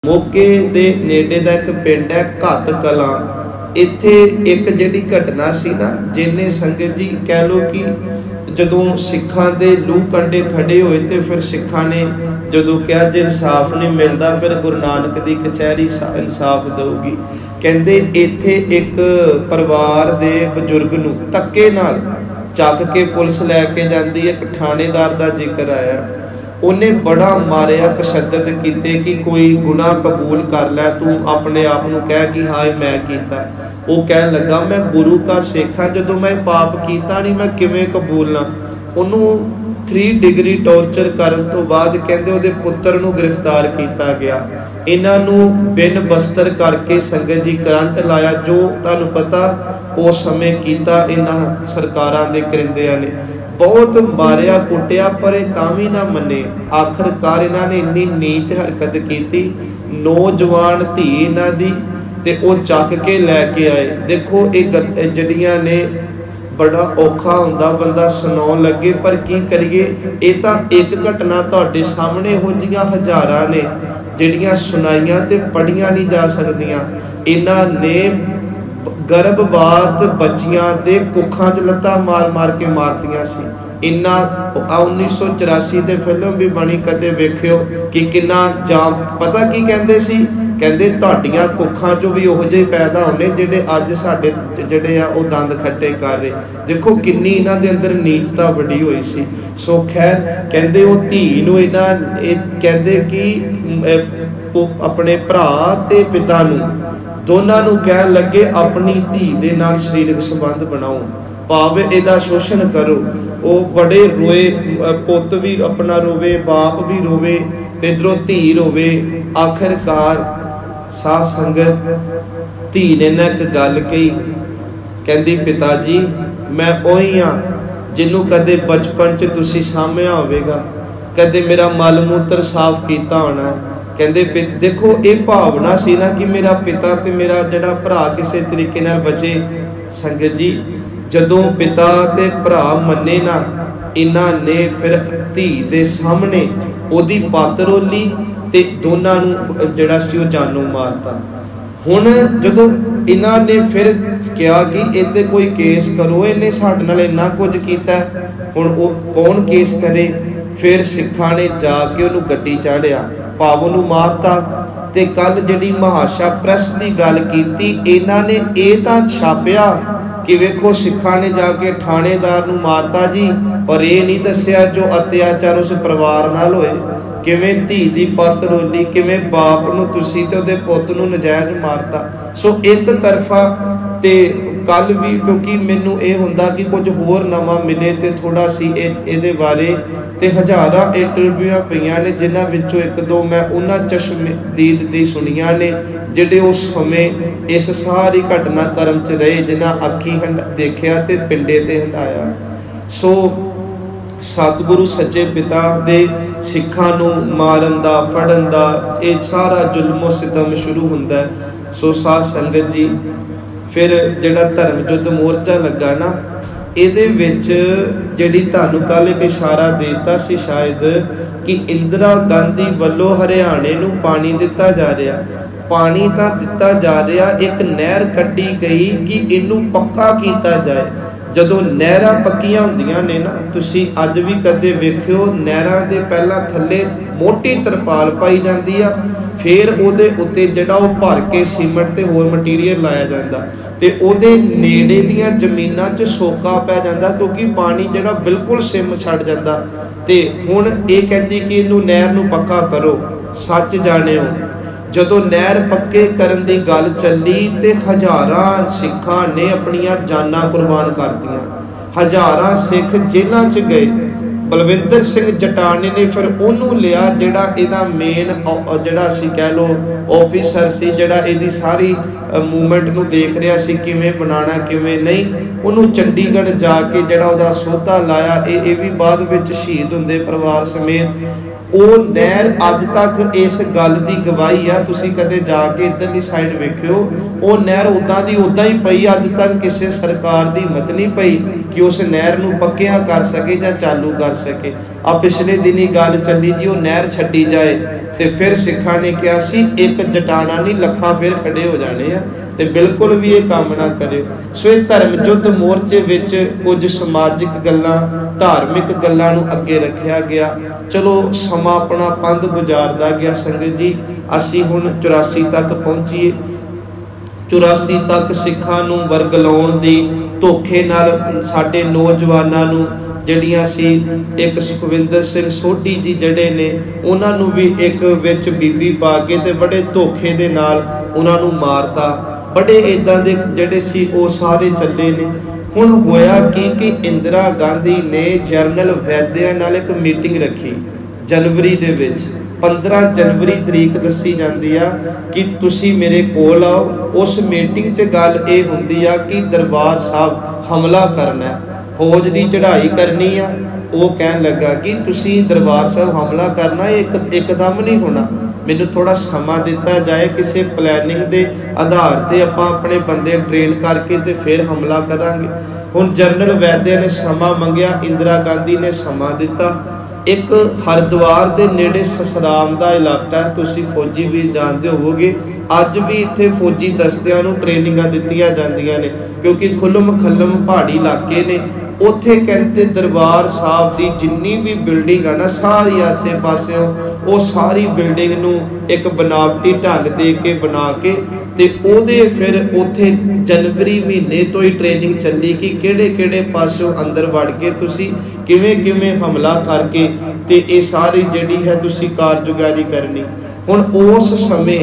मोगे दे नेड़े दा एक पिंड है घत कलां। इत्थे एक जिहड़ी घटना सी ना, जिन्हें संगत जी कह लो कि जदों सिखां दे लूह कंडे खड़े होए ते फिर सिखां ने जदों कहा जे इंसाफ नहीं मिलता फिर गुरु नानक दी कचहरी इंसाफ देगी। कहंदे इत्थे एक परिवार दे बजुर्ग नूं धक्के नाल चक के पुलिस लैके जाती है। एक थानेदार दा जिक्र आया, उन्हें बड़ा मारिया, तशद्दद कीते कि कोई गुनाह कबूल कर लै, तू अपने आप नूं कह कि हाँ मैं कीता। वो कह लगा मैं गुरु का सिख हाँ, जदों मैं पाप कीता नहीं मैं किवें कबूलना। उन्हों 3 डिग्री टॉर्चर करन तो बाद कहंदे उहदे पुत्तर नूं गिरफ्तार किया गया। इन्हां नूं बिन बस्तर करके संगत जी करंट लाया, जो तुहानूं पता उस समय कीता इन्हां सरकारां दे करिंदिਆਂ ने। बहुत मारिया कुटिया पर तां भी ना मने। आखिरकार इन्हां ने इन्नी नीच हरकत की, नौजवान धी इन्हां दी ते ओ चक के लैके आए। देखो ये जड़ियां ने बड़ा औखा हुंदा बंदा सुनाउण लगे, पर की करिए, ये तां एक घटना तुहाडे सामने हो जिहियां हज़ारां ने जिहड़ियां सुनाइयां ते पढ़ियां नहीं जा सकदियां। इन्हां ने गर्भपात बच्चियां दे कुखां च लत्तां मार मार के मारतियां सी। इन्ना 1984 ते फिल्म भी बनी, कदे वेखियो कि किन्ना जाम। पता की कहंदे सी, कहंदे तुहाडीआं कुखां चों भी उहो जिहे पैदा होने जिहड़े अज साडे जिहड़े आ ओह दंद खट्टे कर रहे। देखो किन्नी इन्हां दे अंदर नीचता बड़ी होई सी। सो खैर कहंदे ओह धी नूं इन्हां कहंदे कि अपने भरा ते पिता नूं दोनों नूं कह लगे अपनी धी दे नाल शरीरक संबंध बनाओ, भाव इहदा शोषण करो। वो बड़े रोए, पुत भी अपना रोवे, बाप भी रोवे ते इधरों धी रोवे। आखिरकार साध संगत धी ने ना एक गल कही, कहंदी पिता जी मैं ओही हाँ जिन्हों कदे बचपन च तुसीं साम्भिया होवेगा, कदे मेरा मल मूत्र साफ किया होना है। कहंदे देखो ये भावना सी ना कि मेरा पिता ते मेरा जड़ा भरा किसी तरीके नाल बचे। संगत जी जदों पिता ते भरा मन्ने ना, इन्हां ने फिर धी दे सामने ओदी पत रोली ते दोनों नूं जड़ा सी ओह जानों मारता। हुण जदों इन्हां ने फिर कहा कि इहते कोई केस करो, इन्हें साडे नाल इन्ना कुछ कीता, हुण ओह कौन केस करे। फिर सिखां ने जाके उहनूं गड्डी चाढ़िया, भाव नूं मारता। ते कल जिहड़ी महाशा प्रैस की गल कीती, इन्हां ने ये तां छापिया कि वेखो सिखां ने जाके थानेदार नूं मारता जी, पर यह नहीं दस्सिया जो अत्याचार उस परिवार नाल होए, किवें धी दी पत रोली, किवें बाप नूं तुसीं ते उहदे पुੱਤ नूं नजायज़ मारता। सो एक तरफा ते कल भी क्योंकि मैनू ये हुंदा कि कुछ होर नवां मिले तो थोड़ा सी इहदे बारे ते हज़ारां इंटरव्यूआं पईआं ने, जिन्हां विचों एक दो मैं उन्हां चश्मदीद दी सुनियां ने जिहड़े उस समय इस सारी घटनाक्रम च रहे, जिन्हां अखी देखिया ते पिंडे ते हंडाया। सो सतगुरु सच्चे पिता दे सिखां नूं मारन दा फड़न दा ये सारा जुल्मो सितम शुरू हुंदा है। सो साध संगत जी फिर जिहड़ा धर्म युद्ध मोर्चा लगा ना, इहदे विच जिहड़ी तुहानूं कल एक इशारा देता सी शायद कि इंदिरा गांधी वल्लों हरियाणे नूं पानी दिता जा रहा, पानी तां दिता जा रहा, एक नहर कड्डी गई कि इनू पक्का किया जाए। जदों नहरां पक्कियां हुंदियां ने ना, तुसीं अज भी कदे वेखियो नहरां दे पहलां थल्ले मोटी तरपाल पाई जाती है, फिर उहदे उत्ते जिहड़ा ओह भर के सीमेंट ते होर मटीरियल लाया जाता ते उहदे नेड़े दियां जमीनां च सोका पै जाता, क्योंकि पानी जिहड़ा बिल्कुल सिम छड्ड जाता। ते हुण ये कहती कि इनू नहर नूं पक्का करो। सच जाणिओ जदों नहर पक्के करन दी गल चली ते हज़ारां सिखां ने अपनियां जानां कुर्बान कर दियां, हज़ारां सिख जेलां च गए। बलविंदर सिंह जटानी ने फिर उन्होंने लिया जिहड़ा इहदा मेन जिहड़ा सी कह लो ऑफिसर सी, जिहड़ा इहदी सारी मूवमेंट नूं देख रहा सी किवें बनाना किवें नहीं, उन्होंने चंडीगढ़ जाके जिहड़ा उहदा सौदा लाया। ये भी बाद विच शहीद हुंदे परिवार समेत। वो नहर अज तक इस गल की गवाही आ, तुसीं कदे जाके इधरली साइड वेखियो, वो नहर उदां दी उदां ही पई, अज तक किसी सरकार की हिम्मत नहीं पई कि उस नहर नूं पक्किया कर सके या चालू कर सके। आ पिछले दिन ही गल चली जी वो नहर छड्डी जाए, ਤੇ ਫਿਰ ਸਿੱਖਾਂ ਨੇ ਕਿਹਾ ਸੀ ਇੱਕ ਜਟਾਣਾ नहीं ਲੱਖਾਂ ਫਿਰ ਖੜੇ ਹੋ ਜਾਣੇ ਆ ਤੇ ਬਿਲਕੁਲ ਵੀ ਇਹ ਕੰਮ ਨਾ ਕਰਿਓ। ਸੋ ਇਹ ਧਰਮ ਯੁੱਧ ਮੋਰਚੇ ਵਿੱਚ ਕੁਝ ਸਮਾਜਿਕ ਗੱਲਾਂ, ਧਾਰਮਿਕ ਗੱਲਾਂ ਨੂੰ ਅੱਗੇ ਰੱਖਿਆ ਗਿਆ। ਚਲੋ ਸਮਾਂ ਆਪਣਾ ਪੰਧ ਗੁਜ਼ਾਰਦਾ ਗਿਆ ਸੰਗਤ ਜੀ। ਅਸੀਂ ਹੁਣ 84 ਤੱਕ ਪਹੁੰਚੀਏ। 84 तक सिखा नूं वरगलाउण दी धोखे नाल साडे नौजवानां नूं जड़ियां सी एक सुखविंदर सिंह सोढी जी जड़े ने उन्हां नूं भी एक विच बीबी पा के ते बड़े धोखे दे नाल उन्हां नूं मारता। बड़े इदां दे जड़े सी वो सारे चले ने। हुण होया कि इंदिरा गांधी ने जनरल वैद्या नाल एक मीटिंग रखी जनवरी दे विच। 15 जनवरी तरीक दसी जाती है कि तुसी मेरे कोल आओ। उस मीटिंग च गल ये हुंदी आ कि दरबार साहब हमला करना है, फौज की चढ़ाई करनी आ। वो कहन लगा कि तुसी दरबार साहब हमला करना एकदम नहीं होना, मैनू थोड़ा समा दिता जाए, किसी प्लैनिंग के आधार पर आपां अपने बंदे ट्रेन करके ते फिर हमला करांगे। हुण जनरल वैद्य ने समा मंगिया, इंदिरा गांधी ने समा दिता। एक हरिद्वार के नेड़े ससराम का इलाका है, तुसी फौजी भी जानते होवोगे। अज भी इत्थे फौजी दस्तियां नूं ट्रेनिंगां दित्तियां जांदियां ने क्योंकि खुलम खलम पहाड़ी इलाके ने। उत्थे कहते दरबार साहब की जिन्नी भी बिल्डिंग है ना सारी आसे पासों वो सारी बिल्डिंग नूं एक बनावटी ढंग दे के बना के ते ओदे फिर उत्थे जनवरी महीने तो ही ट्रेनिंग चली कि किहड़े किहड़े पासों अंदर वड़ के तुसी किवें किवें हमला करके ते ये सारी जिहड़ी है तुसी कारगुजारी करनी। हुण उस समय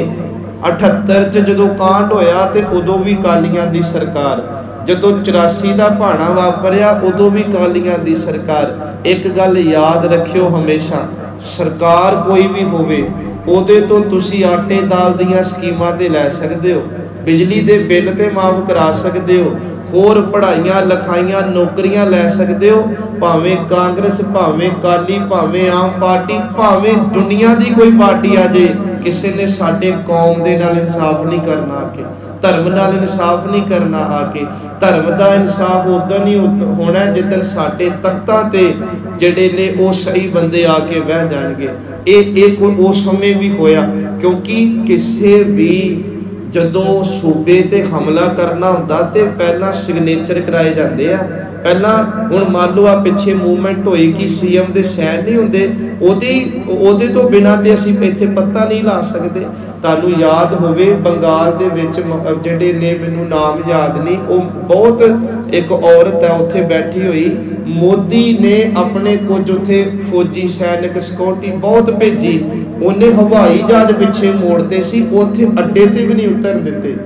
78 च जदों कांड होया ते उदों भी कालियां दी सरकार, जदों 84 का भाणा वापरिया उदों भी कालियां दी सरकार। एक गल याद रखियो हमेशा, सरकार कोई भी होवे ਉਹਦੇ ਤੋਂ ਤੁਸੀਂ आटे दाल ਦੀਆਂ ਸਕੀਮਾਂ ਤੇ ਲੈ ਸਕਦੇ ਹੋ, बिजली ਦੇ बिल ਤੇ माफ करा सकते हो, होर पढ़ाइयां लिखाइयां नौकरियां लै सकते हो। भावें कांग्रेस भावें काली भावें आम पार्टी भावें दुनिया की कोई पार्टी आ जाए, किसी ने साडे कौम दे नाल इंसाफ नहीं करना आके, धर्म नाल इंसाफ नहीं करना आके। धर्म का इंसाफ उदों नहीं होना जिदन साडे तख्तां ते जिहड़े ने वो सही बंदे आके बह जाणगे। एक उस समय भी होया क्योंकि किसी भी जदों सूबे ते हमला करना हुंदा ते पहला सिग्नेचर कराए जाते हैं। पहला हुण मान लो आ पिछे मूवमेंट होई कि सीएम दे सैन नहीं हुंदे, ओदे तो बिना ते असीं इत्थे पत्ता नहीं ला सकते। तुहानूं याद होवे बंगाल दे विच जिहड़े ने मैनूं नाम याद नहीं, वो बहुत एक औरत है उत्थे बैठी हुई, मोदी ने अपने कुछ उत्थे फौजी सैनिक सिक्योरिटी बहुत भेजी, उन्हें हवाई जहाज पिछे मोड़ते सी, उत्थे अड्डे ते भी नहीं उतर दिते।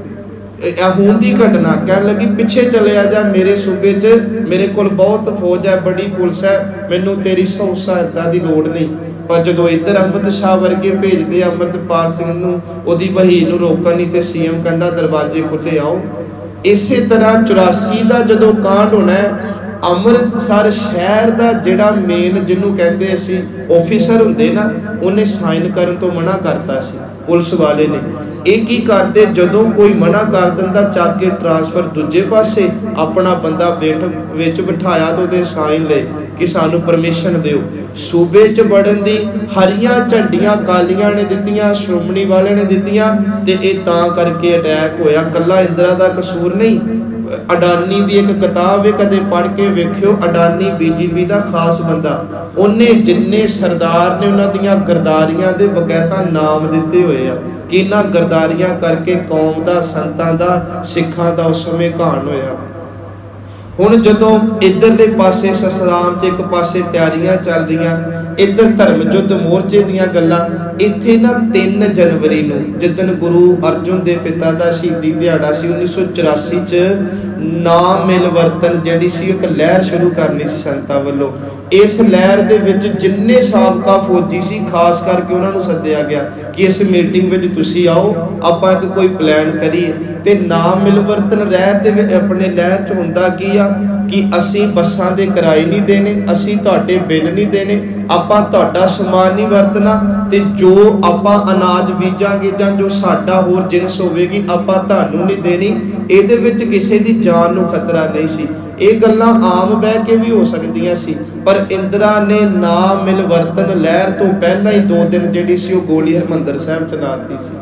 हुण दी घटना कहन लगी पिछे चले आ जा, मेरे सूबे च मेरे कोल बहुत फौज है, बड़ी पुलिस है, मैनू तेरी सहायता की लोड़ नहीं। पर जदों इधर अमृत शाह वर्गे भेजते अमृतपाल सिंह नूं ओदी वही नूं रोकण नहीं ते सीएम कहंदा दरवाजे खुले आओ। इसे तरह 84 का जदों कांड होना है, अमृतसर शहर का जिहड़ा मेन जिन्हों कहते असी ऑफिसर हुंदे ना, उन्हें साइन करन तो मना करता सी पुलिस वाले ने। एक ही करते जदों कोई मना कर दिंदा चक के ट्रांसफर दूजे पासे अपना बंदा विच बिठाया तो उहदे साइन ले कि सानू परमिशन दिओ। सूबे च वड़न दी हरियां झंडियां कालियां ने दित्तियां, श्रोमणी वाले ने दित्तियां ते इह तां करके अटैक होया। कल्ला इंदिरा दा कसूर नहीं। अडानी की एक किताब है, कदे पढ़ के वेखियो, अडानी बीजेपी का खास बंदा, उन्हें जिन्ने सरदार ने उन्होंने गरदारियां दे बकायदा नाम दिते हुए आ कि इन्हां गरदारियां करके कौम का संतां का सिखां का उस समय घाण होया। हुण जदों इधरले पासे ससराम च एक पासे तैयारियां चल रही, इधर धर्म युद्ध मोर्चे दीयां गल्लां। इत्थे ना 3 जनवरी नूं जिदन गुरु अर्जुन दे पिता दा शहीदी दिहाड़ा सी 1984 च नाम मिलवर्तन जिहड़ी सी एक लहर शुरू करनी सी संतां वल्लों। इस लहर दे विच जिन्ने साबका फौजी सी खास करके उन्हां नूं सद्दिया गया कि इस मीटिंग विच तुसीं आओ, आपां एक कोई प्लान करिए। ते नाम मिलवर्तन लहर दे विच अपने लहर च हुंदा की आ कि असीं बसां दे किराए नहीं देने, असीं तुहाडे बिल नहीं देने, आपां तुहाडा समान नहीं वरतना, ते जो आपां अनाज बीजांगे जां जो साडा होर जिनस होवेगी आपां तुहानूं नहीं देनी। इहदे विच किसी दी जान नूं खतरा नहीं सी। ये गल्लां आम बह के भी हो सकदियां सी, पर इंदिरा ने ना मिलवर्तन लहर तो पहला ही 2 दिन जिहड़ी सी वो गोली हरमंदर साहब चलाती सी।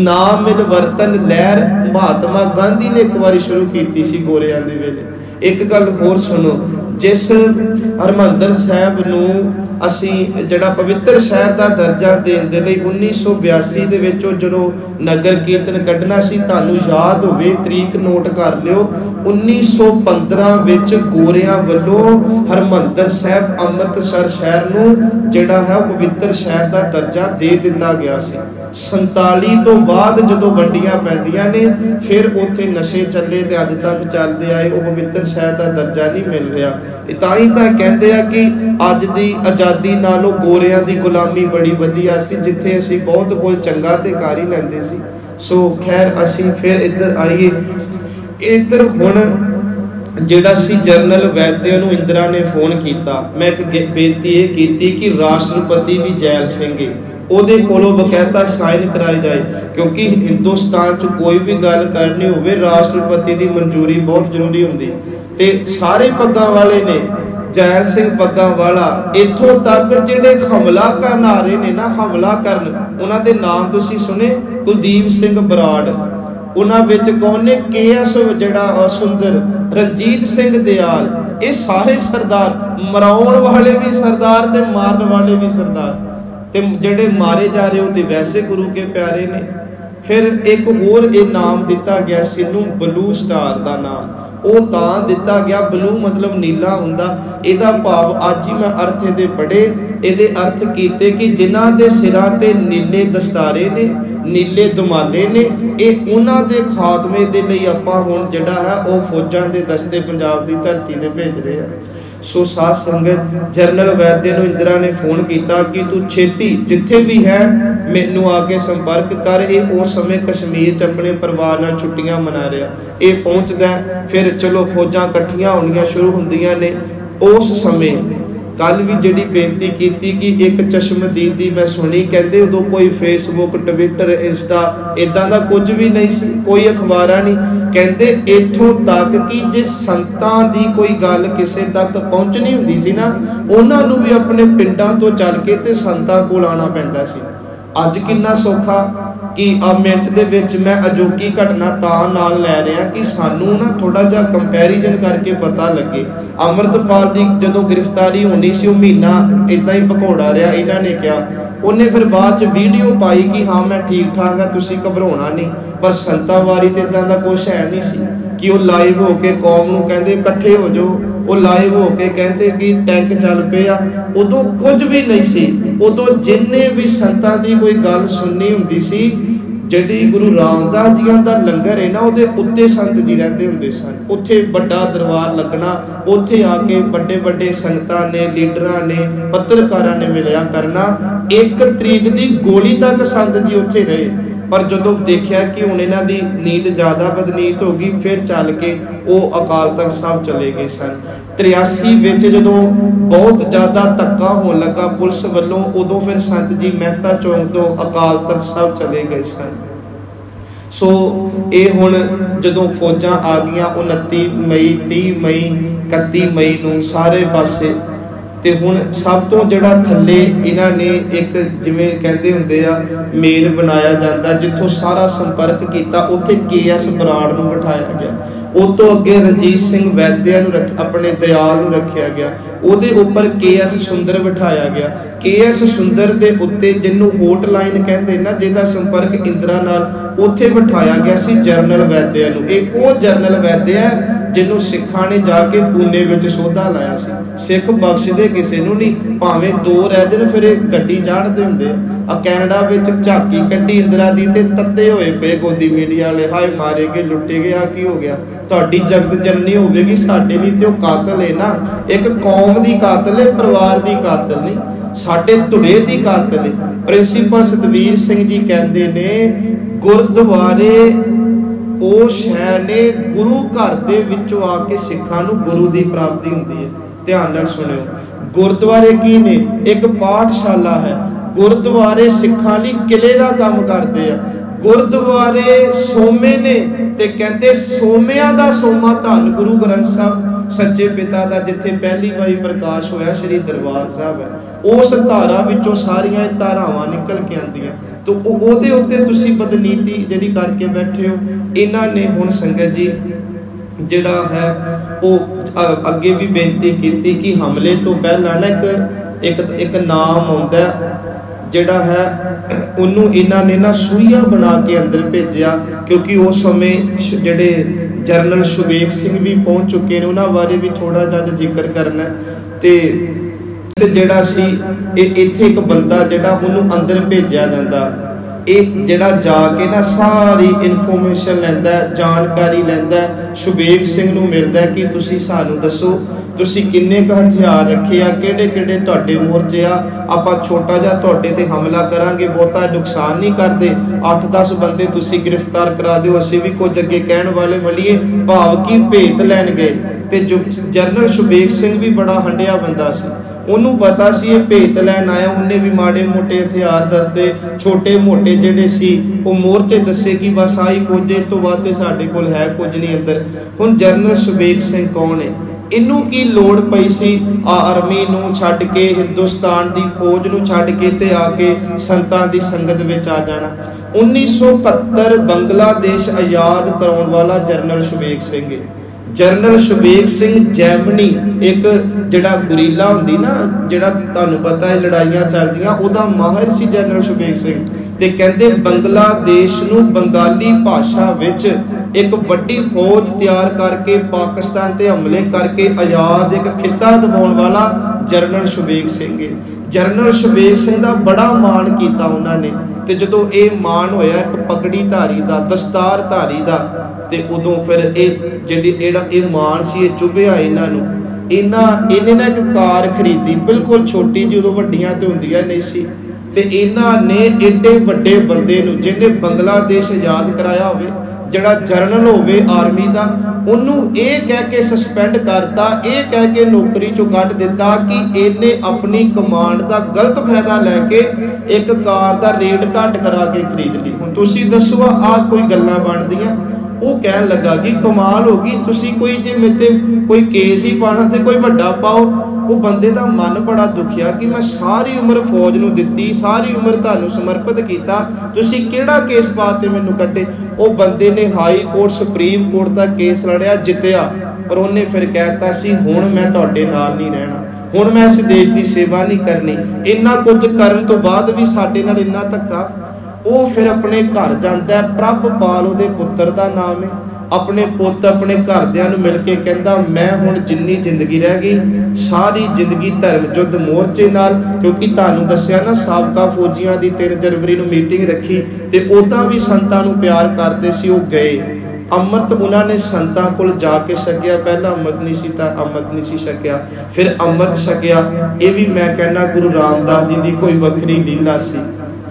ना मिलवर्तन लहर महात्मा गांधी ने एक बार शुरू की सी गोरियां दे वेले। एक गल होर सुनो, जिस हरमंदर साहब नूं असीं जिहड़ा पवित्र शहर का दर्जा देण दे लई 1982 दे विच जदों नगर कीर्तन कढना सी, तुहानूं याद होवे तरीक नोट कर लिओ, 1915 विच गोरियां वल्लों हरमंदर साहब अमृतसर शहर नूं जिहड़ा है पवित्र शहर का दर्जा दे दिता गया सी। 47 तो बाद जदों वंडियां पैंदियां ने फिर उत्थे नशे चले ते अज तक चलते आए, वो पवित्र शहर का दर्जा नहीं मिल रहा। तां ही तां कहते हैं कि अज दी आज़ादी नालों गोरियां दी गुलामी बड़ी वधिया सी, जिथे असीं बहुत कुछ चंगा ते कर ही लैंदे सी। सो खैर असीं फिर इधर आइए। इधर हुण जिहड़ा सी जनरल वैद्य नूं इंदिरा ने फोन किया, मैं एक बेनती ये की कि राष्ट्रपति भी जैल सिंह ਉਹਦੇ ਕੋਲੋਂ बकायदा साइन कराई जाए, क्योंकि हिंदुस्तान च कोई भी गल करनी होवे राष्ट्रपति की मंजूरी बहुत जरूरी होंदी। ते सारे पग्गां वाले ने, जैल सिंह पग्गां वाला, इत्थों तक जिहड़े हमला करन आ रहे ने ना, हमला करन, उन्हां दे नाम तुसीं सुने, कुलदीप सिंह बराड़, उन्हां विच कौन ने, KS जिहड़ा सुंदर, रणजीत सिंह दयाल, ये सारे सरदार, मराउण वाले भी सरदार ते मारन वाले भी सरदार, ते जिहड़े मारे जा रहे हो वैसे गुरु के प्यारे ने। फिर एक होर ये नाम दिता गया सिनू ब्लू स्टार का नाम, वो तां दिता गया, ब्लू मतलब नीला हुंदा, इहदा भाव अज ही मैं अर्थ इहदे पढ़े, इहदे अर्थ कीते कि जिन्हां दे सिरां ते नीले दस्तारे ने, नीले दुमाले ने, ये उन्हां दे खात्मे दे लई आपां हुण जिहड़ा है वो फौजां दे दस्ते पंजाब दी धरती ते भेज रहे हैं। सो साध संगत, जनरल वैद्य नूं इंदिरा ने फोन किया कि तू छेती जिथे भी है मैनू आके संपर्क कर। ये उस समय कश्मीर च अपने परिवार नाल छुट्टियां मना रहा, ये पहुँचता फिर चलो फौजां इकट्ठियां होनियां शुरू होंदियां ने। उस समय कल भी जिहड़ी बेनती की कि एक चश्मदीद दी मैं सुनी, कहते उदों कोई फेसबुक ट्विटर इंस्टा इदां दा कुछ भी नहीं सी, कोई अखबारा नहीं, कहते इत्थों तक कि जे संतां दी कोई गल किसे तक पहुँचनी हुंदी सी ना, उन्हां नूं भी अपने पिंडां तो चल के ते संतां कोल आना पैंदा सी। अज कितना सौखा कि मिनट दे विच मैं अजोगी घटना तां नाल लै रहा कि सानू ना थोड़ा जा कंपैरिजन करके पता लगे। अमृतपाल की जदों गिरफ्तारी होनी सी, महीना इदां ही भगौड़ा रहा, इन्हां ने कहा, उन्हें फिर बाद च वीडियो पाई कि हाँ मैं ठीक ठाक हाँ, तुसीं घबराउणा नहीं, पर संतां वारी तो इदां दा कुछ है नहीं सी कि वो लाइव होके कौम नूं कहंदे इकट्ठे हो जाओ, वो लाइव होके कहते कि टैंक चल पे आ, उदों कुछ भी नहीं सी। उदों जिन्ने भी संतां दी कोई गल सुननी हुंदी सी, जिहड़ी गुरु रामदास जी का लंगर है ना, उहदे उत्ते संत जी रहिंदे हुंदे सन, उत्थे बड़ा दरबार लगना, उत्थे आके बड़े बड़े संगतां ने, लीडरां ने, पत्रकारां ने मिलिया करना। 1 तरीक की गोली तक संत जी उत्थे रहे, पर जदों देखा कि हुण इन्हां दी नींद ज़्यादा बदनीत हो गई, फिर चल के वो अकाल तख्त साहब चले गए सन। 83 विच जदों बहुत ज़्यादा धक्का होने लगा पुलिस वालों, उदों फिर संत जी मेहता चौक तो अकाल तख्त साहब चले गए सन। सो ये हुण जदों फौजां आ गईयां 29 मई 30 मई 31 मई नूं सारे पासे, ते हुण सब तो जिहड़ा थल्ले इन्हां ने एक जिवें कहंदे हुंदे आ मेल बनाया जाता, जिथों सारा संपर्क किया, उत्थे KS बराड़ नूं बिठाया गया, उस तो अगे रणजीत सिंह वैद्य नूं अपने दयाल नूं रखिया गया, उहदे उपर KS सुंदर बिठाया गया। KS सुंदर दे उत्ते जिन्नू हॉटलाइन कहते ना, जिहदा संपर्क इंदिरा नाल, उत्थे बिठाया गया सी जनरल वैद्य नूं। इह वो जनरल वैद्य है जिन्हों सिखां ने जाके पूने विच सोधा लाया सी। सिख बख्शदे किसी नूं नहीं, भावें 2 रह जाण फिर गड्डी चाढ़दे हुंदे आ। कैनेडा विच झाकी कड्डी इंदिरा दी ते तत्ते होए पे गोदी मीडिया वाले, हाय मारे गए लुटे गए, आ की हो गया, तुहाडी जगत जननी होवेगी, साडे लई ते ओह कातल है ना, एक कौम दी कातल है, परिवार दी कातल नहीं, साडे धुरे दी कातल है। प्रिंसीपल सतवीर सिंह जी कहंदे ने गुरुद्वारे ਉਹ ਸ਼ੈ ਨੇ गुरु घर ਦੇ ਵਿੱਚੋਂ ਆ ਕੇ ਸਿੱਖਾਂ ਨੂੰ गुरु ਦੀ ਪ੍ਰਾਪਤੀ ਹੁੰਦੀ ਹੈ। ਧਿਆਨ ਨਾਲ ਸੁਣਿਓ, ਗੁਰਦੁਆਰੇ ਕੀ ਨੇ? ਇੱਕ ਪਾਠਸ਼ਾਲਾ ਹੈ। ਗੁਰਦੁਆਰੇ ਸਿੱਖਾਂ ਲਈ ਕਿਲੇ ਦਾ ਕੰਮ ਕਰਦੇ ਆ। गुरुद्वारे सोमे ने ते कहते सोमिया दा सोमा धन गुरु ग्रंथ साहब सच्चे पिता दा जिथे पहली बारी प्रकाश होया श्री दरबार साहब है। उस धारा विचों सारियां धारावां निकल के आंदियां तो ओहदे उत्ते तुसीं बदनीति जिहड़ी करके बैठे हो। इन्हां ने हुण संगत जी जिहड़ा है वो अगे भी बेनती की कि हमले तो पहला ना एक नाम आउंदा जिहड़ा है उन्होंने इन्हां ने ना सूइया बना के अंदर भेजा क्योंकि उस समय जिहड़े जनरल सुबेग सिंह भी पहुंच चुके हैं उन्हां बारे भी थोड़ा जिहा जिक्र करना ते जिहड़ा सी इत्थे एक बंदा जिहड़ा उन्होंने अंदर भेजा जांदा एक जिहड़ा जाके ना सारी इनफॉर्मेशन लैंदा जानकारी लैंदा सुबेग सिंह नूं मिलदा कि तुसीं सानूं दसो तुसीं किन्ने क हथियार रखे आ किहड़े किहड़े तुहाडे मोर्चे आ आपां छोटा जिहा तुहाडे ते हमला करांगे बहुता नुकसान नहीं करदे 8-10 बंदे तुसीं गिरफ्तार करा दिओ असीं भी कुछ अगे कहण वाले मलीए भाव की भेत लैण गए ते जो जनरल सुबेग सिंह भी बड़ा हंडिया बंदा सी उन्होंने पता सी ये भेत लैन आया उन्हें भी माड़े मोटे हथियार दसते छोटे मोटे जिहड़े सी वो मोर्चे दसे कि बस आई कुछ इस तो बाद ते साडे कोल है कुछ नहीं अंदर। हुण जनरल सुबेग सिंह कौन है इनू की लोड़ पई सी आर्मी नूं छड्ड के हिंदुस्तान दी फौज नूं छड्ड के ते आके संतां दी संगत विच आ जाना। 1971 बांग्लादेश आजाद कराउण वाला general Subeg Singh general Subeg Singh Gemini एक जिहड़ा गुरीला हुंदी ना जिहड़ा तुहानूं पता है लड़ाइयां चलदियां उहदा माहिर सी जनरल सुबेग सिंह ते कहंदे बांग्लादेश नूं बंगाली भाषा विच एक वड्डी फौज तैयार करके पाकिस्तान ते हमले करके आजाद एक खिता दबाउण वाला जनरल सुबेग सिंह है। जनरल सुबेग सिंह दा बड़ा मान किया उन्होंने ते जदों ये मान होया एक पगड़ी धारी दा दस्तार धारी दा ते उदों फिर ये मान सी चुभिया इन्होंने ना एक कार खरीदी बिल्कुल छोटी जी उदों वड्डियां ते हुंदियां नहीं सी ते इन्हां ने एडे वड्डे बंदे नूं जिन्हें बांग्लादेश आजाद कराया होवे जिहड़ा जनरल होवे आर्मी दा उन्हों ये कह के सस्पेंड करता ये कह के नौकरी चों कढ दिता कि इन्हें अपनी कमांड का गलत फायदा लैके एक कार का रेट घट करा के खरीद ली। हुण तुसीं दसो आ कोई गल्लां बनदियां वो कहन लगा कि कमाल होगी तुसीं कोई जे मेते कोई केस ही पाना ते कोई वड्डा पाओ। वो बंदे का मन बड़ा दुखिया कि मैं सारी उम्र फौज नूं दित्ती सारी उम्र तुहानूं समर्पित किया तुसीं किहड़ा केस पाते मैनूं कड्डे। वो बंदे ने हाई कोर्ट सुप्रीम कोर्ट का केस लड़िया जितया पर उन्हें फिर कहता सी हुण मैं तुहाडे नाल नहीं रहना हुण मैं इस देश की सेवा नहीं करनी। इन्ना कुछ करन तो बाद भी साडे नाल इन्ना धक्का। वो फिर अपने घर जाता है प्रभपाल उहदे पुत्र का नाम है अपने पुत अपने घरदियां नूं मिल के कहंदा मैं हुण जिन्नी जिंदगी रह गई सारी जिंदगी धर्म युद्ध मोर्चे नाल क्योंकि तुहानूं दस्सिया ना साबका फौजियां दी 3 जनवरी नूं मीटिंग रखी ते उदां भी संतां नूं प्यार करदे सी। वो गए अमृत उन्होंने संतां कोल जाके छकिया पहला अमृत नहीं सी छकिया फिर अमृत छकिया। ये भी मैं कहना गुरु रामदास जी की कोई वक्री लीला सी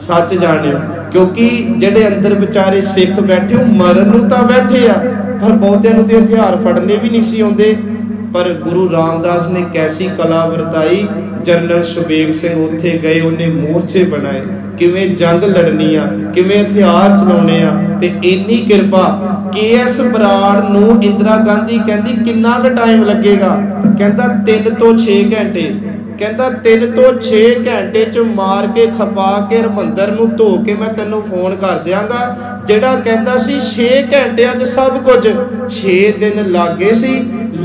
सच जानियो क्योंकि जेडे अंदर बेचारे सिख बैठे वो मरन नूं तां बैठे आ पर बहुतिआं नूं ते हथियार फड़ने भी नहीं सी आउंदे। पर गुरु रामदास ने कैसी कला वरताई जनरल सुबेग सिंह उत्थे गए उन्हें मोर्चे बनाए किवें जंग लड़नी आ किवें हथियार चलाउणे आ ते इन्नी किरपा KS बराड़ नूं इंदिरा गांधी कहंदी किन्ना क टाइम लगेगा कहंदा 3 ਤੋਂ 6 घंटे कहता 3 ਤੋਂ 6 घंटे च मार के खपा के हरमंदर नूं धो के मैं तेनों फोन कर दियांगा। जिहड़ा कहता सी 6 घंटिਆਂ च सब कुछ 6 दिन लागे सी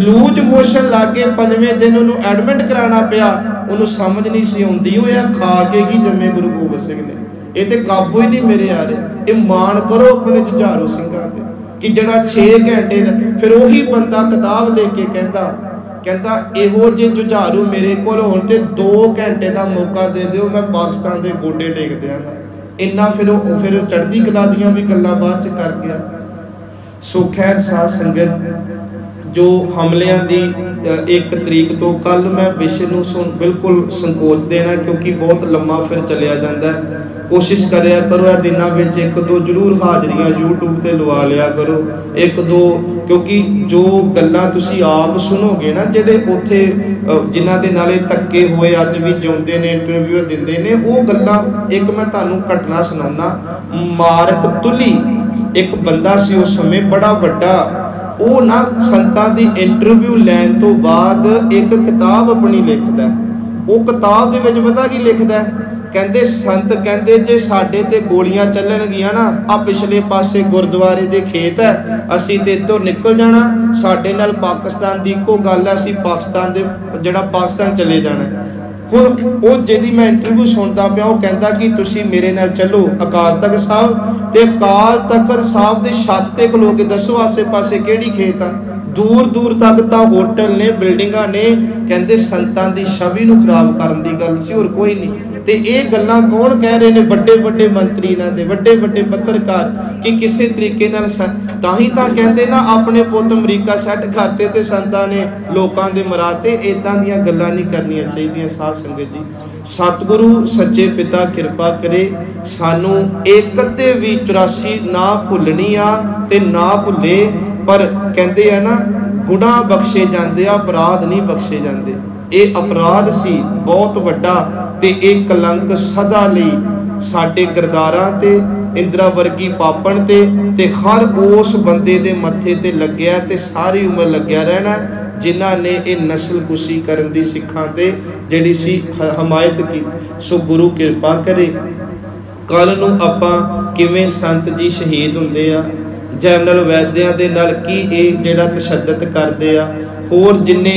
लूज मोशन लागे 5वें दिन उन्होंने एडमिट कराना पिया उन्होंने समझ नहीं सी आउंदी होया खा के की जम्मे गुरु गोबिंद सिंह ने ये तो काबू ही नहीं मेरे आ रहे। ये मान करो अपने जुझारू सिंघां ते कि जिहड़ा 6 घंटे फिर वही बंदा किताब लेके कहता इहो जे जुझारू मेरे कोल होण ते 2 घंटे का मौका दे दिओ मैं पाकिस्तान के गोडे टेक दियांगा। इन्ना फिर चढ़दी कला दियां भी गल्लां बाद च कर गया। सो खैर साध संगत जो हमलियां दी 1 तरीक तो कल मैं विषय नूं बिल्कुल संकोच देना क्योंकि बहुत लम्मा फिर चलिया जाता है कोशिश करिया करो इह दिनां विच एक दो जरूर हाजरियां यूट्यूब ते लवा लिया करो, एक दो, क्योंकि जो गल्लां तुसीं आप सुनोगे ना जिहड़े उत्थे जिन्हां दे नाले धक्के होए अज भी जिउंदे ने इंटरव्यू दिंदे ने, वो गल्लां एक मैं तुहानूं घटना सुणाउणा। मार्क तुली एक बंदा सी उस समय बड़ा वड्डा, वो ना संतां दी इंटरव्यू लैण तो बाद एक किताब अपनी लिखदा। वो किताब दे विच पता की लिखदा है, कहंदे संत कहंदे जे साडे ते गोलियां चलणगियां ना, आ पिछले पासे गुरुद्वारे दे खेत है, असीं ते इत्थों निकल जाना, साडे नाल पाकिस्तान दी इक्को गल है, असीं पाकिस्तान दे जिहड़ा पाकिस्तान चले जाना। हुण वो जिहदी मैं इंटरव्यू सुनदा पिया, वो कहंदा कि तुसीं मेरे नाल चलो अकाल तख्त साहब, ते अकाल तख्त साहब दी छत ते खलो के दसो आसे पासे किहड़ी खेत आ, दूर दूर तक तां होटल ने, बिल्डिंगां ने। कहंदे संतां दी छवि नूं खराब करन दी गल सी, होर कोई नहीं। ते ये गल्लां कौन कह रहे ने? बड़े बड़े मंत्री इन्हां दे, बड़े बड़े पत्रकार, कि किसी तरीके नाल ताही तां कहंदे ना अपने पुੱਤ अमरीका सैट करते ते संतां ने लोकां दे मराते। इदां दीयां गल्लां नहीं करनियां चाहीदियां साध संगत जी। सतगुरु सच्चे पिता कृपा करे सानू एक ते भी 84 ना भुलनी आ ते ना भुले, पर कहते हैं ना गुनाह बख्शे जाते, अपराध नहीं बख्शे जाते। ये अपराध सी बहुत वड्डा, ते एक कलंक सदा लई साडे गरदारां ते इंदिरा वर्गी पापण ते हर उस बंदे दे मत्थे ते लग्या ते सारी उम्र लग्या रहना जिन्हां ने ये नस्ल कुशी करन दी सिखां ते जिहड़ी सी हमायत की। सो गुरु कृपा करे कल नूं आपां किवें संत जी शहीद हुंदे आ, जनरल वैद्यां दे नाल की ये जिहड़ा तशद्दद करदे आ, होर जिन्ने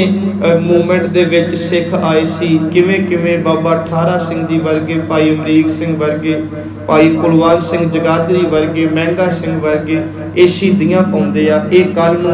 मूवमेंट दे विच सिख आए सी, किवें किवें बाबा ठारा सिंह जी वर्गे, भाई अमरीक सिंह वर्गे, भाई कुलवंत सिंह जगाधरी वर्गे, महंगा सिंह वर्गे ये शहीदियां पाउंदे आ। ये कल नूं